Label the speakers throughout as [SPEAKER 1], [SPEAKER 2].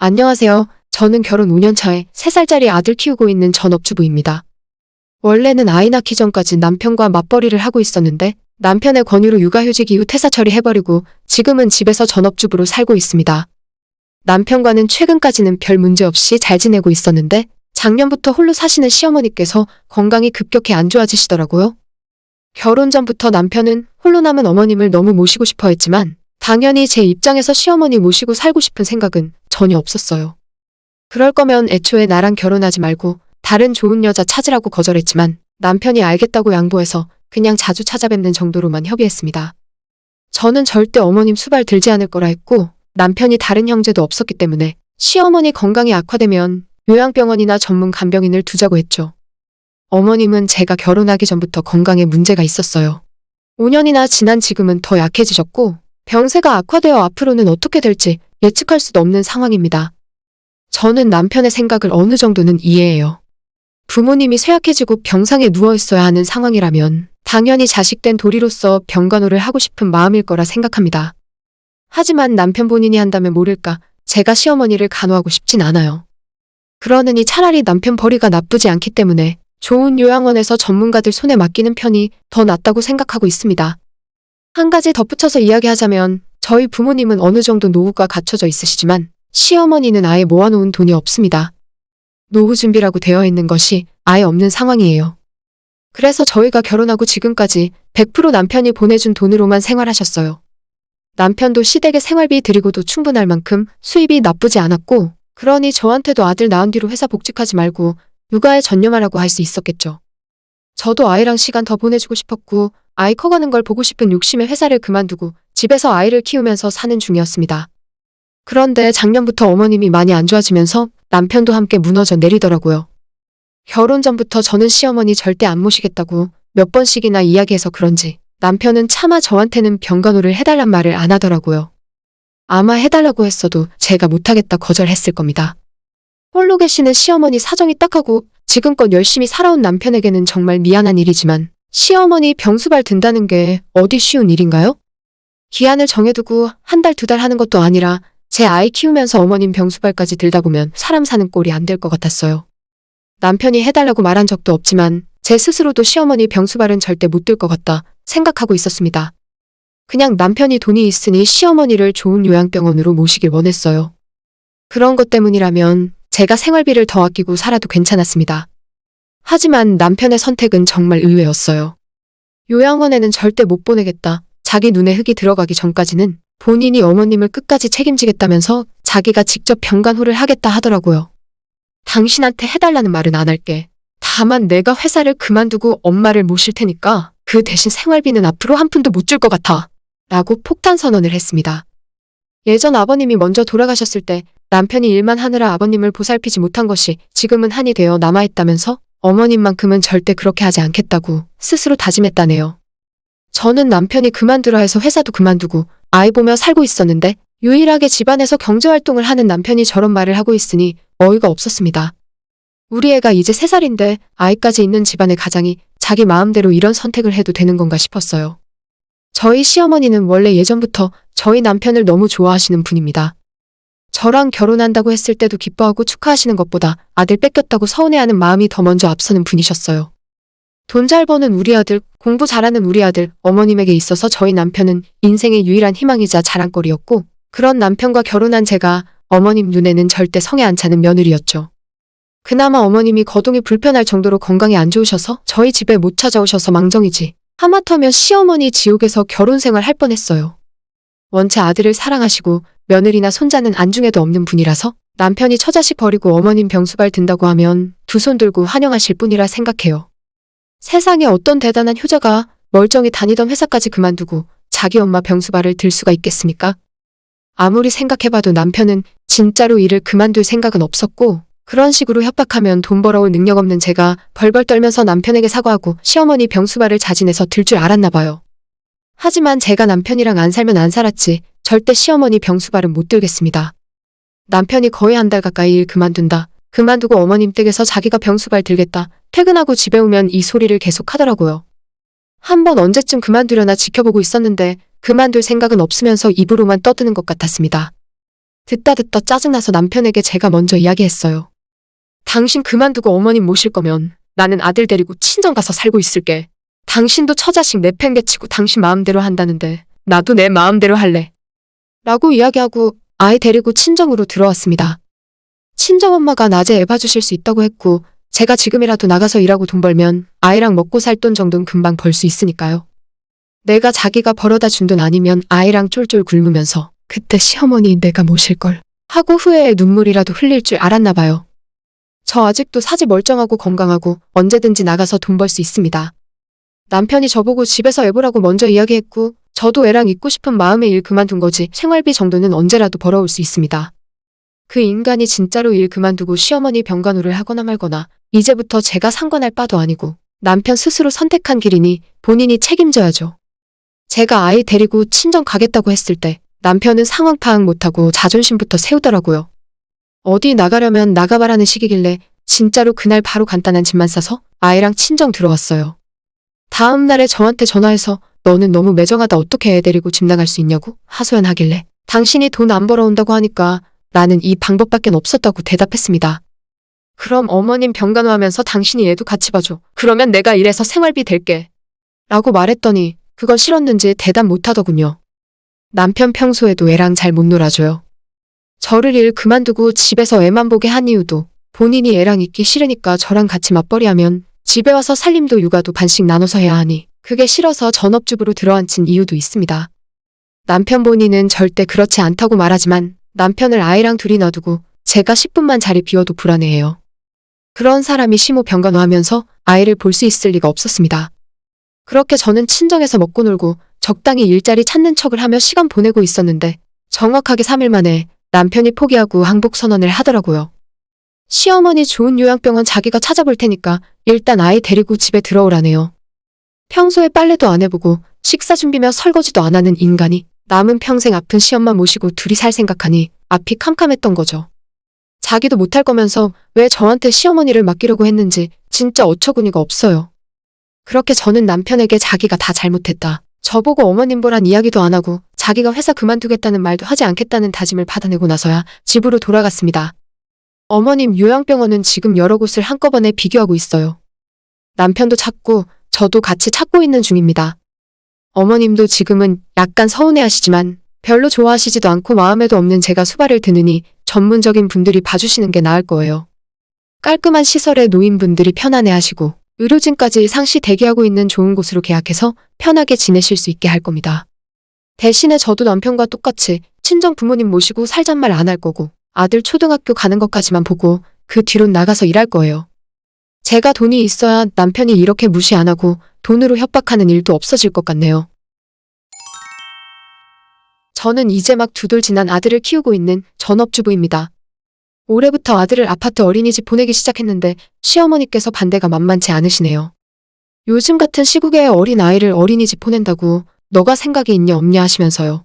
[SPEAKER 1] 안녕하세요. 저는 결혼 5년 차에 3살짜리 아들 키우고 있는 전업주부입니다. 원래는 아이 낳기 전까지 남편과 맞벌이를 하고 있었는데 남편의 권유로 육아휴직 이후 퇴사 처리해버리고 지금은 집에서 전업주부로 살고 있습니다. 남편과는 최근까지는 별 문제 없이 잘 지내고 있었는데 작년부터 홀로 사시는 시어머니께서 건강이 급격히 안 좋아지시더라고요. 결혼 전부터 남편은 홀로 남은 어머님을 너무 모시고 싶어 했지만 당연히 제 입장에서 시어머니 모시고 살고 싶은 생각은 전혀 없었어요. 그럴 거면 애초에 나랑 결혼하지 말고 다른 좋은 여자 찾으라고 거절했지만 남편이 알겠다고 양보해서 그냥 자주 찾아뵙는 정도로만 협의했습니다. 저는 절대 어머님 수발 들지 않을 거라 했고 남편이 다른 형제도 없었기 때문에 시어머니 건강이 악화되면 요양병원이나 전문 간병인을 두자고 했죠. 어머님은 제가 결혼하기 전부터 건강에 문제가 있었어요. 5년이나 지난 지금은 더 약해지셨고 병세가 악화되어 앞으로는 어떻게 될지 예측할 수도 없는 상황입니다. 저는 남편의 생각을 어느 정도는 이해해요. 부모님이 쇠약해지고 병상에 누워있어야 하는 상황이라면 당연히 자식된 도리로서 병간호를 하고 싶은 마음일 거라 생각합니다. 하지만 남편 본인이 한다면 모를까 제가 시어머니를 간호하고 싶진 않아요. 그러느니 차라리 남편 벌이가 나쁘지 않기 때문에 좋은 요양원에서 전문가들 손에 맡기는 편이 더 낫다고 생각하고 있습니다. 한 가지 덧붙여서 이야기하자면 저희 부모님은 어느 정도 노후가 갖춰져 있으시지만 시어머니는 아예 모아놓은 돈이 없습니다. 노후 준비라고 되어 있는 것이 아예 없는 상황이에요. 그래서 저희가 결혼하고 지금까지 100% 남편이 보내준 돈으로만 생활하셨어요. 남편도 시댁에 생활비 드리고도 충분할 만큼 수입이 나쁘지 않았고 그러니 저한테도 아들 낳은 뒤로 회사 복직하지 말고 육아에 전념하라고 할 수 있었겠죠. 저도 아이랑 시간 더 보내주고 싶었고 아이 커가는 걸 보고 싶은 욕심에 회사를 그만두고 집에서 아이를 키우면서 사는 중이었습니다. 그런데 작년부터 어머님이 많이 안 좋아지면서 남편도 함께 무너져 내리더라고요. 결혼 전부터 저는 시어머니 절대 안 모시겠다고 몇 번씩이나 이야기해서 그런지 남편은 차마 저한테는 병간호를 해달란 말을 안 하더라고요. 아마 해달라고 했어도 제가 못하겠다 거절했을 겁니다. 홀로 계시는 시어머니 사정이 딱하고 지금껏 열심히 살아온 남편에게는 정말 미안한 일이지만 시어머니 병수발 든다는 게 어디 쉬운 일인가요? 기한을 정해두고 한 달, 2달 하는 것도 아니라 제 아이 키우면서 어머님 병수발까지 들다 보면 사람 사는 꼴이 안 될 것 같았어요. 남편이 해달라고 말한 적도 없지만 제 스스로도 시어머니 병수발은 절대 못 들 것 같다 생각하고 있었습니다. 그냥 남편이 돈이 있으니 시어머니를 좋은 요양병원으로 모시길 원했어요. 그런 것 때문이라면 제가 생활비를 더 아끼고 살아도 괜찮았습니다. 하지만 남편의 선택은 정말 의외였어요. 요양원에는 절대 못 보내겠다. 자기 눈에 흙이 들어가기 전까지는 본인이 어머님을 끝까지 책임지겠다면서 자기가 직접 병간호를 하겠다 하더라고요. 당신한테 해달라는 말은 안 할게. 다만 내가 회사를 그만두고 엄마를 모실 테니까 그 대신 생활비는 앞으로 한 푼도 못 줄 것 같아. 라고 폭탄 선언을 했습니다. 예전 아버님이 먼저 돌아가셨을 때 남편이 일만 하느라 아버님을 보살피지 못한 것이 지금은 한이 되어 남아있다면서 어머님만큼은 절대 그렇게 하지 않겠다고 스스로 다짐했다네요. 저는 남편이 그만두라 해서 회사도 그만두고 아이 보며 살고 있었는데 유일하게 집안에서 경제활동을 하는 남편이 저런 말을 하고 있으니 어이가 없었습니다. 우리 애가 이제 3살인데 아이까지 있는 집안의 가장이 자기 마음대로 이런 선택을 해도 되는 건가 싶었어요. 저희 시어머니는 원래 예전부터 저희 남편을 너무 좋아하시는 분입니다. 저랑 결혼한다고 했을 때도 기뻐하고 축하하시는 것보다 아들 뺏겼다고 서운해하는 마음이 더 먼저 앞서는 분이셨어요. 돈 잘 버는 우리 아들, 공부 잘하는 우리 아들, 어머님에게 있어서 저희 남편은 인생의 유일한 희망이자 자랑거리였고 그런 남편과 결혼한 제가 어머님 눈에는 절대 성에 안 차는 며느리였죠. 그나마 어머님이 거동이 불편할 정도로 건강이 안 좋으셔서 저희 집에 못 찾아오셔서 망정이지 하마터면 시어머니 지옥에서 결혼 생활 할 뻔했어요. 원체 아들을 사랑하시고 며느리나 손자는 안중에도 없는 분이라서 남편이 처자식 버리고 어머님 병수발 든다고 하면 두 손 들고 환영하실 뿐이라 생각해요. 세상에 어떤 대단한 효자가 멀쩡히 다니던 회사까지 그만두고 자기 엄마 병수발을 들 수가 있겠습니까? 아무리 생각해봐도 남편은 진짜로 일을 그만둘 생각은 없었고 그런 식으로 협박하면 돈 벌어올 능력 없는 제가 벌벌 떨면서 남편에게 사과하고 시어머니 병수발을 자진해서 들 줄 알았나 봐요. 하지만 제가 남편이랑 안 살면 안 살았지 절대 시어머니 병수발은 못 들겠습니다. 남편이 거의 한 달 가까이 일 그만둔다. 그만두고 어머님 댁에서 자기가 병수발 들겠다. 퇴근하고 집에 오면 이 소리를 계속 하더라고요. 한번 언제쯤 그만두려나 지켜보고 있었는데 그만둘 생각은 없으면서 입으로만 떠드는 것 같았습니다. 듣다 짜증나서 남편에게 제가 먼저 이야기했어요. 당신 그만두고 어머님 모실 거면 나는 아들 데리고 친정 가서 살고 있을게. 당신도 처자식 내팽개치고 당신 마음대로 한다는데 나도 내 마음대로 할래. 라고 이야기하고 아이 데리고 친정으로 들어왔습니다. 친정엄마가 낮에 애 봐주실 수 있다고 했고 제가 지금이라도 나가서 일하고 돈 벌면 아이랑 먹고 살 돈 정도는 금방 벌 수 있으니까요. 내가 자기가 벌어다 준 돈 아니면 아이랑 쫄쫄 굶으면서 그때 시어머니 내가 모실걸 하고 후회에 눈물이라도 흘릴 줄 알았나 봐요. 저 아직도 사지 멀쩡하고 건강하고 언제든지 나가서 돈 벌 수 있습니다. 남편이 저보고 집에서 애 보라고 먼저 이야기했고 저도 애랑 있고 싶은 마음에 일 그만둔 거지 생활비 정도는 언제라도 벌어올 수 있습니다. 그 인간이 진짜로 일 그만두고 시어머니 병간호를 하거나 말거나 이제부터 제가 상관할 바도 아니고 남편 스스로 선택한 길이니 본인이 책임져야죠. 제가 아이 데리고 친정 가겠다고 했을 때 남편은 상황 파악 못하고 자존심부터 세우더라고요. 어디 나가려면 나가봐라는 식이길래 진짜로 그날 바로 간단한 짐만 싸서 아이랑 친정 들어왔어요. 다음 날에 저한테 전화해서 너는 너무 매정하다 어떻게 애 데리고 집 나갈 수 있냐고 하소연하길래 당신이 돈 안 벌어온다고 하니까 나는 이 방법밖엔 없었다고 대답했습니다. 그럼 어머님 병간호하면서 당신이 애도 같이 봐줘. 그러면 내가 일해서 생활비 댈게. 라고 말했더니 그건 싫었는지 대답 못하더군요. 남편 평소에도 애랑 잘 못 놀아줘요. 저를 일 그만두고 집에서 애만 보게 한 이유도 본인이 애랑 있기 싫으니까 저랑 같이 맞벌이하면 집에 와서 살림도 육아도 반씩 나눠서 해야 하니 그게 싫어서 전업주부로 들어앉힌 이유도 있습니다. 남편 본인은 절대 그렇지 않다고 말하지만 남편을 아이랑 둘이 놔두고 제가 10분만 자리 비워도 불안해해요. 그런 사람이 시모 병간호하면서 아이를 볼 수 있을 리가 없었습니다. 그렇게 저는 친정에서 먹고 놀고 적당히 일자리 찾는 척을 하며 시간 보내고 있었는데 정확하게 3일 만에 남편이 포기하고 항복 선언을 하더라고요. 시어머니 좋은 요양병원 자기가 찾아볼 테니까 일단 아이 데리고 집에 들어오라네요. 평소에 빨래도 안 해보고 식사 준비며 설거지도 안 하는 인간이 남은 평생 아픈 시엄마 모시고 둘이 살 생각하니 앞이 캄캄했던 거죠. 자기도 못할 거면서 왜 저한테 시어머니를 맡기려고 했는지 진짜 어처구니가 없어요. 그렇게 저는 남편에게 자기가 다 잘못했다. 저보고 어머님 보란 이야기도 안 하고 자기가 회사 그만두겠다는 말도 하지 않겠다는 다짐을 받아내고 나서야 집으로 돌아갔습니다. 어머님 요양병원은 지금 여러 곳을 한꺼번에 비교하고 있어요. 남편도 찾고 저도 같이 찾고 있는 중입니다. 어머님도 지금은 약간 서운해하시지만 별로 좋아하시지도 않고 마음에도 없는 제가 수발을 드느니 전문적인 분들이 봐주시는 게 나을 거예요. 깔끔한 시설에 노인분들이 편안해하시고 의료진까지 상시 대기하고 있는 좋은 곳으로 계약해서 편하게 지내실 수 있게 할 겁니다. 대신에 저도 남편과 똑같이 친정 부모님 모시고 살잔 말 안 할 거고 아들 초등학교 가는 것까지만 보고 그 뒤론 나가서 일할 거예요. 제가 돈이 있어야 남편이 이렇게 무시 안 하고 돈으로 협박하는 일도 없어질 것 같네요. 저는 이제 막 2돌 지난 아들을 키우고 있는 전업주부입니다. 올해부터 아들을 아파트 어린이집 보내기 시작했는데 시어머니께서 반대가 만만치 않으시네요. 요즘 같은 시국에 어린 아이를 어린이집 보낸다고 너가 생각이 있냐 없냐 하시면서요.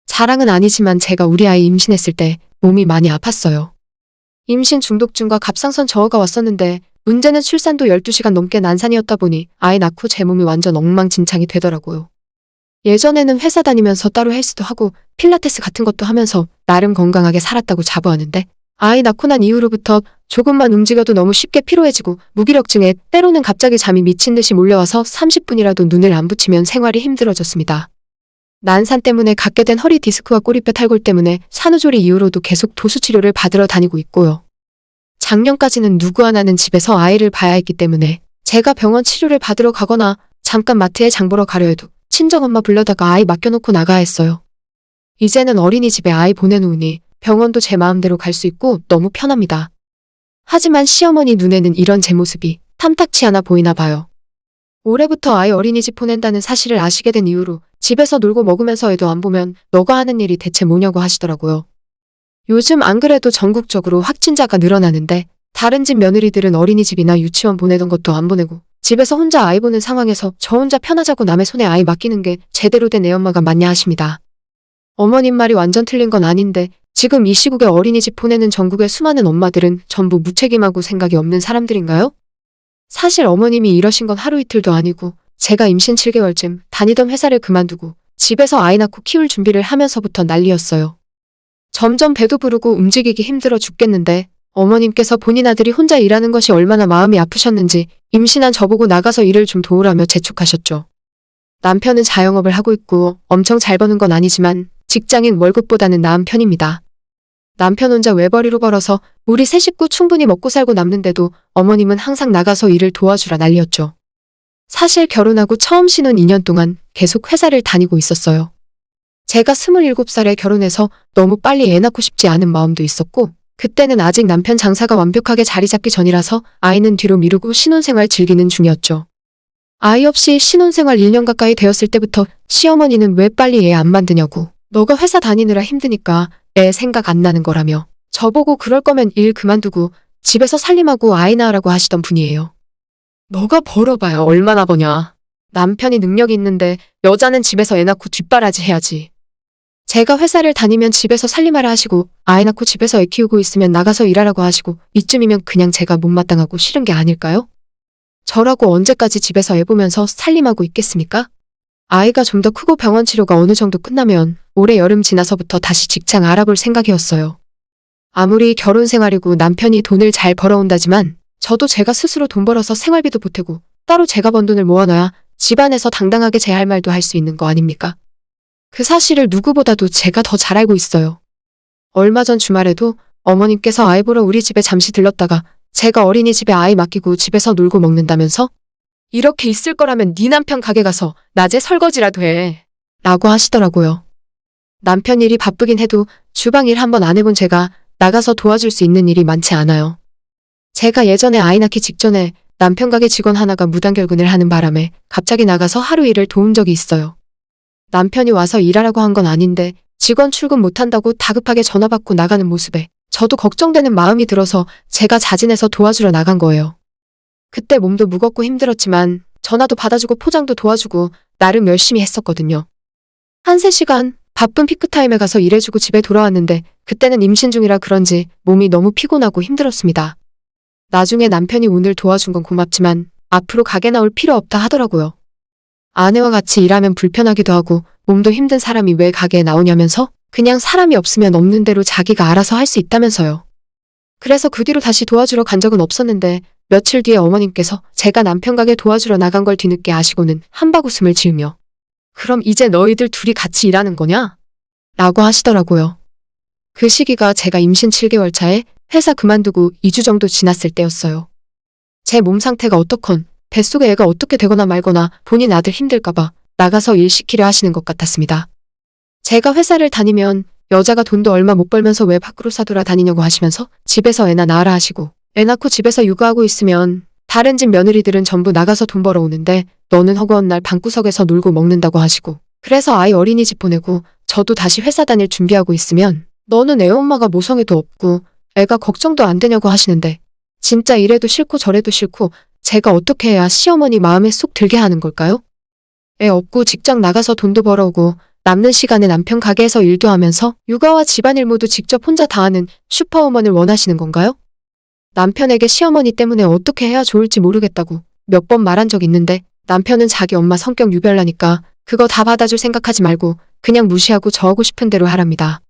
[SPEAKER 1] 자랑은 아니지만 제가 우리 아이 임신했을 때 몸이 많이 아팠어요. 임신 중독증과 갑상선 저하가 왔었는데 문제는 출산도 12시간 넘게 난산이었다 보니 아이 낳고 제 몸이 완전 엉망진창이 되더라고요. 예전에는 회사 다니면서 따로 헬스도 하고 필라테스 같은 것도 하면서 나름 건강하게 살았다고 자부하는데 아이 낳고 난 이후로부터 조금만 움직여도 너무 쉽게 피로해지고 무기력증에 때로는 갑자기 잠이 미친 듯이 몰려와서 30분이라도 눈을 안 붙이면 생활이 힘들어졌습니다. 난산 때문에 갖게 된 허리 디스크와 꼬리뼈 탈골 때문에 산후조리 이후로도 계속 도수치료를 받으러 다니고 있고요. 작년까지는 누구 하나는 집에서 아이를 봐야 했기 때문에 제가 병원 치료를 받으러 가거나 잠깐 마트에 장 보러 가려 해도 친정엄마 불러다가 아이 맡겨놓고 나가야 했어요. 이제는 어린이집에 아이 보내놓으니 병원도 제 마음대로 갈 수 있고 너무 편합니다. 하지만 시어머니 눈에는 이런 제 모습이 탐탁치 않아 보이나 봐요. 올해부터 아이 어린이집 보낸다는 사실을 아시게 된 이후로 집에서 놀고 먹으면서 애도 안 보면 너가 하는 일이 대체 뭐냐고 하시더라고요. 요즘 안 그래도 전국적으로 확진자가 늘어나는데 다른 집 며느리들은 어린이집이나 유치원 보내던 것도 안 보내고 집에서 혼자 아이 보는 상황에서 저 혼자 편하자고 남의 손에 아이 맡기는 게 제대로 된 애엄마가 맞냐 하십니다. 어머님 말이 완전 틀린 건 아닌데 지금 이 시국에 어린이집 보내는 전국의 수많은 엄마들은 전부 무책임하고 생각이 없는 사람들인가요? 사실 어머님이 이러신 건 하루 이틀도 아니고 제가 임신 7개월쯤 다니던 회사를 그만두고 집에서 아이 낳고 키울 준비를 하면서부터 난리였어요. 점점 배도 부르고 움직이기 힘들어 죽겠는데 어머님께서 본인 아들이 혼자 일하는 것이 얼마나 마음이 아프셨는지 임신한 저보고 나가서 일을 좀 도우라며 재촉하셨죠. 남편은 자영업을 하고 있고 엄청 잘 버는 건 아니지만 직장인 월급보다는 나은 편입니다. 남편 혼자 외벌이로 벌어서 우리 세 식구 충분히 먹고 살고 남는데도 어머님은 항상 나가서 일을 도와주라 난리였죠. 사실 결혼하고 처음 신혼 2년 동안 계속 회사를 다니고 있었어요. 제가 27살에 결혼해서 너무 빨리 애 낳고 싶지 않은 마음도 있었고 그때는 아직 남편 장사가 완벽하게 자리 잡기 전이라서 아이는 뒤로 미루고 신혼생활 즐기는 중이었죠. 아이 없이 신혼생활 1년 가까이 되었을 때부터 시어머니는 왜 빨리 애 안 만드냐고 너가 회사 다니느라 힘드니까 애 생각 안 나는 거라며 저보고 그럴 거면 일 그만두고 집에서 살림하고 아이 낳으라고 하시던 분이에요. 너가 벌어봐야 얼마나 버냐. 남편이 능력이 있는데 여자는 집에서 애 낳고 뒷바라지 해야지. 제가 회사를 다니면 집에서 살림하라 하시고 아이 낳고 집에서 애 키우고 있으면 나가서 일하라고 하시고 이쯤이면 그냥 제가 못마땅하고 싫은 게 아닐까요? 저라고 언제까지 집에서 애 보면서 살림하고 있겠습니까? 아이가 좀 더 크고 병원 치료가 어느 정도 끝나면 올해 여름 지나서부터 다시 직장 알아볼 생각이었어요. 아무리 결혼 생활이고 남편이 돈을 잘 벌어온다지만 저도 제가 스스로 돈 벌어서 생활비도 보태고 따로 제가 번 돈을 모아놔야 집안에서 당당하게 제 할 말도 할 수 있는 거 아닙니까? 그 사실을 누구보다도 제가 더 잘 알고 있어요. 얼마 전 주말에도 어머님께서 아이 보러 우리 집에 잠시 들렀다가 제가 어린이집에 아이 맡기고 집에서 놀고 먹는다면서 이렇게 있을 거라면 네 남편 가게 가서 낮에 설거지라도 해 라고 하시더라고요. 남편 일이 바쁘긴 해도 주방 일 한번 안 해본 제가 나가서 도와줄 수 있는 일이 많지 않아요. 제가 예전에 아이 낳기 직전에 남편 가게 직원 하나가 무단결근을 하는 바람에 갑자기 나가서 하루 일을 도운 적이 있어요. 남편이 와서 일하라고 한 건 아닌데 직원 출근 못한다고 다급하게 전화 받고 나가는 모습에 저도 걱정되는 마음이 들어서 제가 자진해서 도와주러 나간 거예요. 그때 몸도 무겁고 힘들었지만 전화도 받아주고 포장도 도와주고 나름 열심히 했었거든요. 한 3시간 바쁜 피크타임에 가서 일해주고 집에 돌아왔는데 그때는 임신 중이라 그런지 몸이 너무 피곤하고 힘들었습니다. 나중에 남편이 오늘 도와준 건 고맙지만 앞으로 가게 나올 필요 없다 하더라고요. 아내와 같이 일하면 불편하기도 하고 몸도 힘든 사람이 왜 가게에 나오냐면서 그냥 사람이 없으면 없는 대로 자기가 알아서 할 수 있다면서요. 그래서 그 뒤로 다시 도와주러 간 적은 없었는데 며칠 뒤에 어머님께서 제가 남편 가게 도와주러 나간 걸 뒤늦게 아시고는 한바구음을 지으며 그럼 이제 너희들 둘이 같이 일하는 거냐? 라고 하시더라고요. 그 시기가 제가 임신 7개월 차에 회사 그만두고 2주 정도 지났을 때였어요. 제 몸 상태가 어떻건 뱃속에 애가 어떻게 되거나 말거나 본인 아들 힘들까봐 나가서 일 시키려 하시는 것 같았습니다. 제가 회사를 다니면 여자가 돈도 얼마 못 벌면서 왜 밖으로 싸돌아 다니냐고 하시면서 집에서 애나 낳아라 하시고 애 낳고 집에서 육아하고 있으면 다른 집 며느리들은 전부 나가서 돈 벌어오는데 너는 허구한 날 방구석에서 놀고 먹는다고 하시고 그래서 아이 어린이집 보내고 저도 다시 회사 다닐 준비하고 있으면 너는 애 엄마가 모성애도 없고 애가 걱정도 안 되냐고 하시는데 진짜 이래도 싫고 저래도 싫고 제가 어떻게 해야 시어머니 마음에 쏙 들게 하는 걸까요? 애 없고 직장 나가서 돈도 벌어오고 남는 시간에 남편 가게에서 일도 하면서 육아와 집안일 모두 직접 혼자 다 하는 슈퍼우먼을 원하시는 건가요? 남편에게 시어머니 때문에 어떻게 해야 좋을지 모르겠다고 몇 번 말한 적 있는데 남편은 자기 엄마 성격 유별나니까 그거 다 받아줄 생각하지 말고 그냥 무시하고 저 하고 싶은 대로 하랍니다.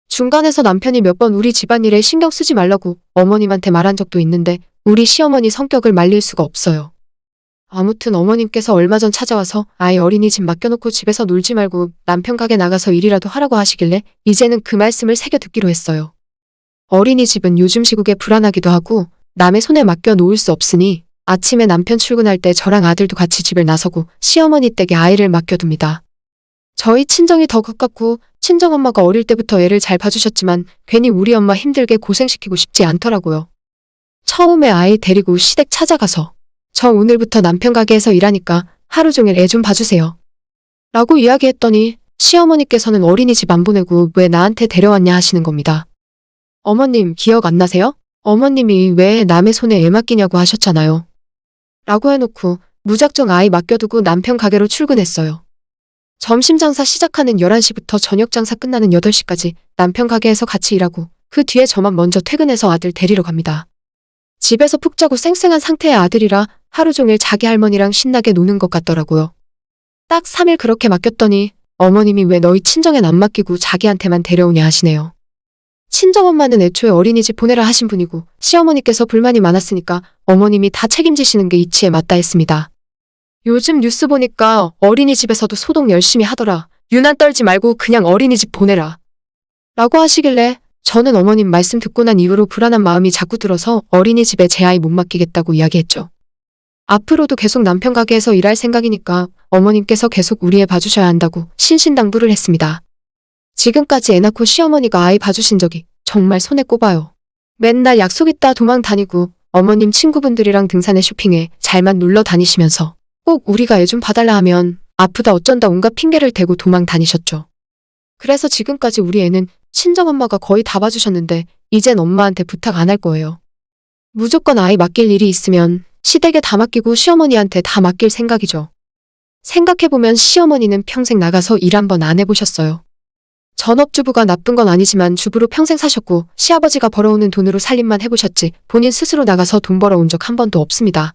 [SPEAKER 1] 중간에서 남편이 몇 번 우리 집안일에 신경 쓰지 말라고 어머님한테 말한 적도 있는데 우리 시어머니 성격을 말릴 수가 없어요. 아무튼 어머님께서 얼마 전 찾아와서 아이 어린이집 맡겨놓고 집에서 놀지 말고 남편 가게 나가서 일이라도 하라고 하시길래 이제는 그 말씀을 새겨 듣기로 했어요. 어린이집은 요즘 시국에 불안하기도 하고 남의 손에 맡겨 놓을 수 없으니 아침에 남편 출근할 때 저랑 아들도 같이 집을 나서고 시어머니 댁에 아이를 맡겨둡니다. 저희 친정이 더 가깝고 친정엄마가 어릴 때부터 애를 잘 봐주셨지만 괜히 우리 엄마 힘들게 고생시키고 싶지 않더라고요. 처음에 아이 데리고 시댁 찾아가서 저 오늘부터 남편 가게에서 일하니까 하루 종일 애 좀 봐주세요. 라고 이야기했더니 시어머니께서는 어린이집 안 보내고 왜 나한테 데려왔냐 하시는 겁니다. 어머님 기억 안 나세요? 어머님이 왜 남의 손에 애 맡기냐고 하셨잖아요. 라고 해놓고 무작정 아이 맡겨두고 남편 가게로 출근했어요. 점심 장사 시작하는 11시부터 저녁 장사 끝나는 8시까지 남편 가게에서 같이 일하고 그 뒤에 저만 먼저 퇴근해서 아들 데리러 갑니다. 집에서 푹 자고 쌩쌩한 상태의 아들이라 하루 종일 자기 할머니랑 신나게 노는 것 같더라고요. 딱 3일 그렇게 맡겼더니 어머님이 왜 너희 친정엔 안 맡기고 자기한테만 데려오냐 하시네요. 친정엄마는 애초에 어린이집 보내라 하신 분이고 시어머니께서 불만이 많았으니까 어머님이 다 책임지시는 게 이치에 맞다 했습니다. 요즘 뉴스 보니까 어린이집에서도 소독 열심히 하더라. 유난 떨지 말고 그냥 어린이집 보내라. 라고 하시길래 저는 어머님 말씀 듣고 난 이후로 불안한 마음이 자꾸 들어서 어린이집에 제 아이 못 맡기겠다고 이야기했죠. 앞으로도 계속 남편 가게에서 일할 생각이니까 어머님께서 계속 우리 애 봐주셔야 한다고 신신당부를 했습니다. 지금까지 애 낳고 시어머니가 아이 봐주신 적이 정말 손에 꼽아요. 맨날 약속 있다 도망 다니고 어머님 친구분들이랑 등산에 쇼핑에 잘만 놀러 다니시면서 꼭 우리가 애 좀 봐달라 하면 아프다 어쩐다 온갖 핑계를 대고 도망 다니셨죠. 그래서 지금까지 우리 애는 친정엄마가 거의 다 봐주셨는데 이젠 엄마한테 부탁 안 할 거예요. 무조건 아이 맡길 일이 있으면 시댁에 다 맡기고 시어머니한테 다 맡길 생각이죠. 생각해보면 시어머니는 평생 나가서 일 한 번 안 해보셨어요. 전업주부가 나쁜 건 아니지만 주부로 평생 사셨고 시아버지가 벌어오는 돈으로 살림만 해보셨지 본인 스스로 나가서 돈 벌어온 적 한 번도 없습니다.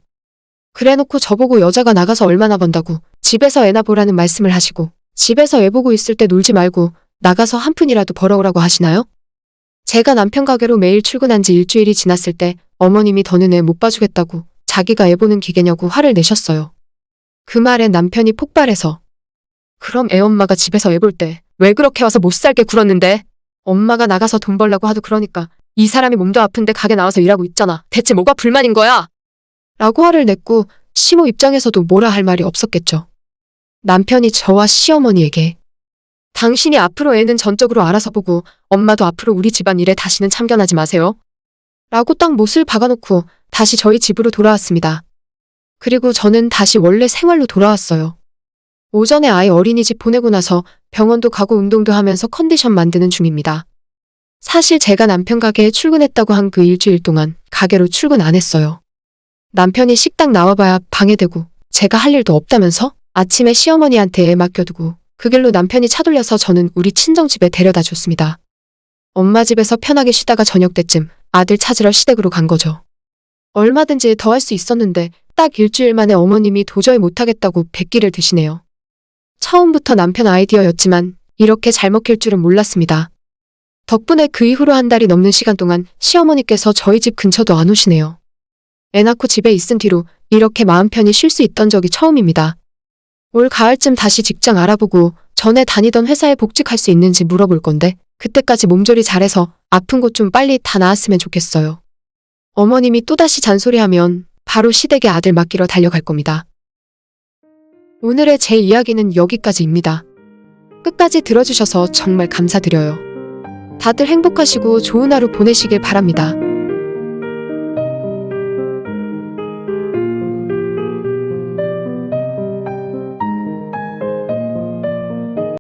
[SPEAKER 1] 그래놓고 저보고 여자가 나가서 얼마나 번다고 집에서 애나 보라는 말씀을 하시고 집에서 애 보고 있을 때 놀지 말고 나가서 한 푼이라도 벌어오라고 하시나요? 제가 남편 가게로 매일 출근한 지 일주일이 지났을 때 어머님이 더는 애 못 봐주겠다고 자기가 애 보는 기계냐고 화를 내셨어요. 그 말에 남편이 폭발해서 그럼 애 엄마가 집에서 애 볼 때 왜 그렇게 와서 못 살게 굴었는데? 엄마가 나가서 돈 벌라고 하도 그러니까 이 사람이 몸도 아픈데 가게 나와서 일하고 있잖아. 대체 뭐가 불만인 거야? 라고 화를 냈고 시모 입장에서도 뭐라 할 말이 없었겠죠. 남편이 저와 시어머니에게 당신이 앞으로 애는 전적으로 알아서 보고 엄마도 앞으로 우리 집안 일에 다시는 참견하지 마세요. 라고 딱 못을 박아놓고 다시 저희 집으로 돌아왔습니다. 그리고 저는 다시 원래 생활로 돌아왔어요. 오전에 아이 어린이집 보내고 나서 병원도 가고 운동도 하면서 컨디션 만드는 중입니다. 사실 제가 남편 가게에 출근했다고 한 그 일주일 동안 가게로 출근 안 했어요. 남편이 식당 나와봐야 방해되고 제가 할 일도 없다면서 아침에 시어머니한테 애 맡겨두고 그 길로 남편이 차 돌려서 저는 우리 친정집에 데려다 줬습니다. 엄마 집에서 편하게 쉬다가 저녁 때쯤 아들 찾으러 시댁으로 간 거죠. 얼마든지 더 할 수 있었는데 딱 일주일 만에 어머님이 도저히 못하겠다고 백기를 드시네요. 처음부터 남편 아이디어였지만 이렇게 잘 먹힐 줄은 몰랐습니다. 덕분에 그 이후로 한 달이 넘는 시간 동안 시어머니께서 저희 집 근처도 안 오시네요. 애 낳고 집에 있은 뒤로 이렇게 마음 편히 쉴 수 있던 적이 처음입니다. 올 가을쯤 다시 직장 알아보고 전에 다니던 회사에 복직할 수 있는지 물어볼 건데 그때까지 몸조리 잘해서 아픈 곳 좀 빨리 다 나았으면 좋겠어요. 어머님이 또다시 잔소리하면 바로 시댁에 아들 맡기러 달려갈 겁니다. 오늘의 제 이야기는 여기까지입니다. 끝까지 들어주셔서 정말 감사드려요. 다들 행복하시고 좋은 하루 보내시길 바랍니다.